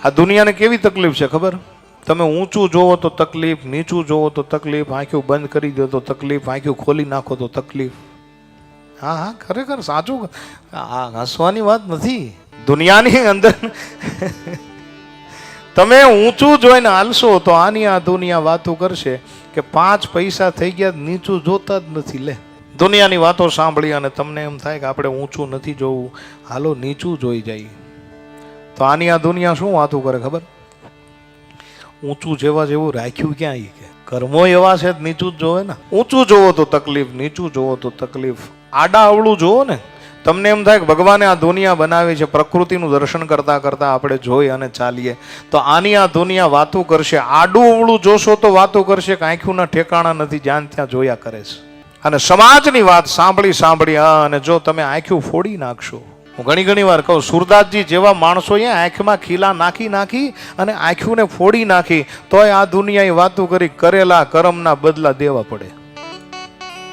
આ દુનિયાને કેવી તકલીફ છે ખબર? તમે ઊંચું જોવો તો તકલીફ, નીચું જોવો તો તકલીફ, આંખો બંધ કરી દો તો તકલીફ, આંખો ખોલી નાખો તો તકલીફ. હા હા, ખરેખર સાચું. આ હસવાની વાત નથી. દુનિયાની અંદર તમે ઊંચું જોઈને હાલશો તો આની આ દુનિયા વાતો કરશે કે 5 પૈસા થઈ ગયા, નીચું જોતા જ નથી. લે, દુનિયાની વાતો સાંભળી અને તમને એમ થાય કે આપણે ઊંચું નથી જોવું, હાલો નીચું જોઈ જાય. તો આની આ દુનિયા શું વાતો કરે ખબર? ઊંચું જેવા જેવું રાખ્યું ક્યાં? કે કર્મો એવા છે, નીચું જ જોવે ને. ઊંચું જોવો તો તકલીફ, નીચું જોવો તો તકલીફ. આડા અવળું જોવો ને, તમને એમ થાય કે ભગવાને આ દુનિયા બનાવી છે, પ્રકૃતિનું દર્શન કરતા કરતા આપણે જોઈ અને ચાલીએ. તો આની આ દુનિયા વાતો કરશે. આડું અવળું જોશો તો વાતો કરશે કે આંખોના ઠેકાણા નથી, જ્યાં ત્યાં જોયા કરે છે. અને સમાજની વાત સાંભળી સાંભળી અને જો તમે આંખું ફોડી નાખશો. હું ઘણી વાર કહું, સુરદાસજી જેવા માણસો આંખમાં ખીલા નાખી નાખી અને આંખોને ફોડી નાખી, તોય આ દુનિયાએ વાતો કરી કરેલા કર્મના બદલા દેવા પડે.